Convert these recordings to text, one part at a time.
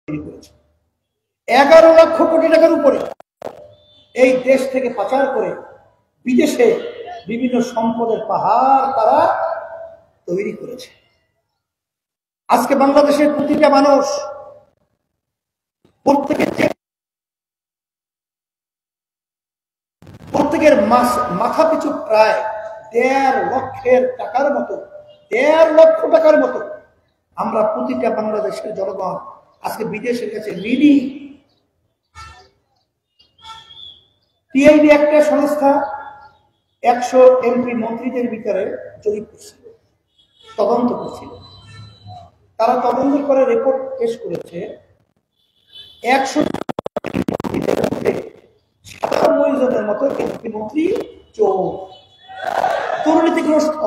করেছে। 11 লক্ষ কোটি টাকার উপরে এই দেশ থেকে পাচার করে বিদেশে বিভিন্ন সম্পদের পাহাড় তারা তৈরি করেছে। আজকে বাংলাদেশের প্রতিটা মানুষ প্রত্যেকের মাথা পিছু প্রায় 1.5 লক্ষের টাকার মতো 1.5 লক্ষ টাকার মতো আমরা প্রতিটা বাংলাদেশের জনগণ আজকে বিদেশের কাছে ঋণী। টিআইবি একটা সংস্থা 100 এমপি মন্ত্রীদের ভিতরে জরিপ করছিল, তদন্ত করছিল। তারা তদন্ত করে রিপোর্ট পেশ করেছে 197 জনের মতো এমপি মন্ত্রী চোর, দুর্নীতিগ্রস্ত।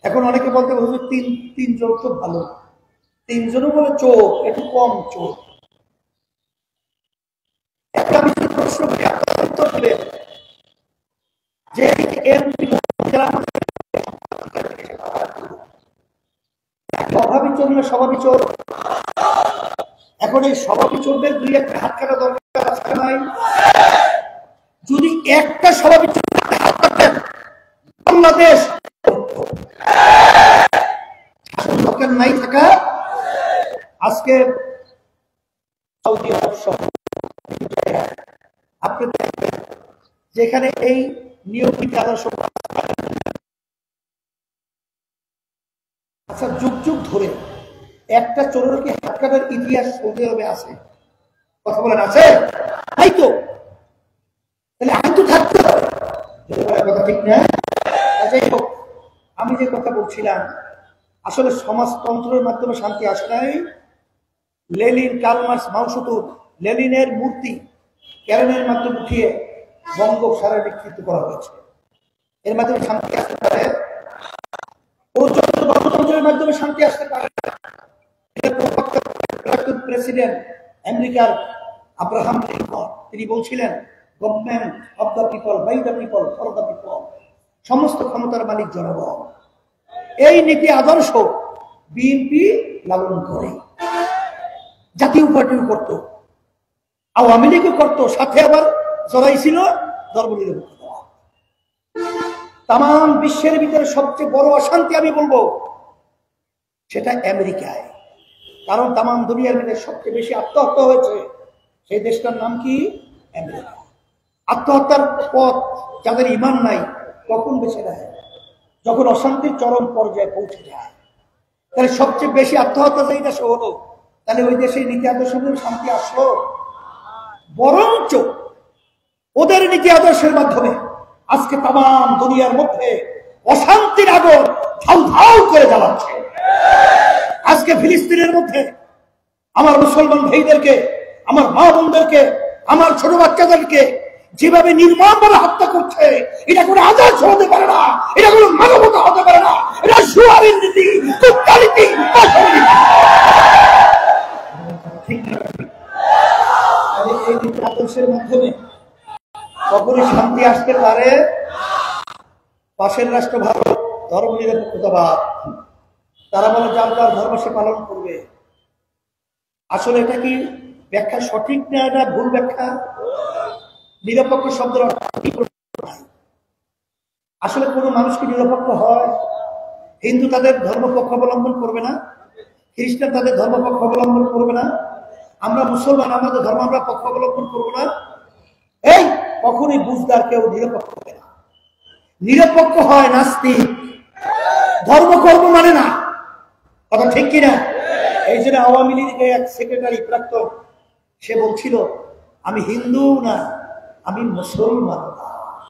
এখন অনেকে বলতে হুজুর তিনজন তো ভালো, 3 জনও বলে চোর, একটু কম চোর। একটা প্রশ্ন করে যে অভাবী চোর না স্বভাবী চোর? এখন এই স্বভাবী চোরদের 2-1 হাত কাটা দরকার আছে নাই? যদি একটা স্বভাবী চোর হাত কাটেন বাংলাদেশ দরকার নাই থাকা। আজকে সৌদি আরব সহ আপনি দেখবেন যেখানে এই নিয়মিত আদর্শ আচ্ছা যুগ যুগ ধরে একটা চোরের কি হাত কাটার ইতিহাস সৌদি আরবে আছে? কথা বলেন আছে? তাই তো, তাহলে আইন তো থাকতে হবে, কথা ঠিক না? যাই হোক, আমি যে কথা বলছিলাম আসলে সমাজতন্ত্রের মাধ্যমে শান্তি আসে নাই। লেনিন, কার্ল মার্কস, মাও সেতুং, লেনিনের মূর্তি ক্যারেনের মাধ্যমে উঠিয়ে বঙ্গোপসাগরে বিকৃত করা হয়েছে। এর মাধ্যমে শান্তি আসতে পারে? গণতন্ত্রের মাধ্যমে শান্তি আসতে পারে? প্রেসিডেন্ট আমেরিকার আব্রাহাম লিঙ্কন তিনি বলছিলেন, government of the people, by the people, for the people, সমস্ত ক্ষমতার মালিক জনগণ। এই নীতি আদর্শ বিএনপি লালন করে, জাতীয় পার্টিও করত, আওয়ামী লীগও করত, সাথে আবার জড়াই ছিল ধর্মনিরপেক্ষতা। তাম বিশ্বের ভিতরে সবচেয়ে বড় অশান্তি আমি বলবো সেটা আমেরিকায়। কারণ তাম দুনিয়ার ভিতরে সবচেয়ে বেশি আত্মহত্যা হয়েছে সেই দেশটার নাম কি? আমেরিকা। আত্মহত্যার পথ যাদের ইমান নাই কখন বেছে নেয়? যখন অশান্তির চরম পর্যায়ে পৌঁছে যায়। তাহলে সবচেয়ে বেশি আত্মহত্যা যেই দেশে হলো, তাহলে ওই দেশে নীতি আদর্শ শান্তি আসলো? বরঞ্চ ওদের নীতি আদর্শের মাধ্যমে আজকে তাম দুনিয়ার মধ্যে অশান্তির আগুন ধাউ ধাউ করে জ্বালাচ্ছে। আজকে ফিলিস্তিনের মধ্যে আমার মুসলমান ভাইদেরকে, আমার মা বোনদেরকে, আমার ছোট বাচ্চাদেরকে যেভাবে নির্মমভাবে হত্যা করছে, এটা কোনো আদর্শ হতে পারে না, এটা কোনো মানবতা হতে পারে না, এটা সুয়ারের নীতি, কুটনীতি, এই নীতি আদর্শের মাধ্যমে কখনই শান্তি আসতে পারে? পাশের রাষ্ট্র ভারত ধর্মনিরপেক্ষতাবাদ, তারা বলে যার যার ধর্ম সে পালন করবে। আসলে এটা কি ব্যাখ্যা সঠিক না এটা ভুল ব্যাখ্যা? নিরপেক্ষ শব্দের অর্থ আসলে কোন মানুষ কি নিরপেক্ষ হয়? হিন্দু তাদের ধর্মপক্ষ অবলম্বন করবে না, খ্রিস্টান তাদের ধর্মপক্ষ অবলম্বন করবে না, আমরা মুসলমান আমাদের ধর্ম আমরা পক্ষ অবলম্বন করবো না। এই কখনই বুঝদার কেউ নিরপেক্ষ হবে না। নিরপেক্ষ হয় নাস্তিক, ধর্মকর্ম মানে না। কথা ঠিক কিনা? এই জন্য আওয়ামী লীগের এক সেক্রেটারি প্রাক্তন সে বলছিল, আমি হিন্দু না, আমি মুসলমান না।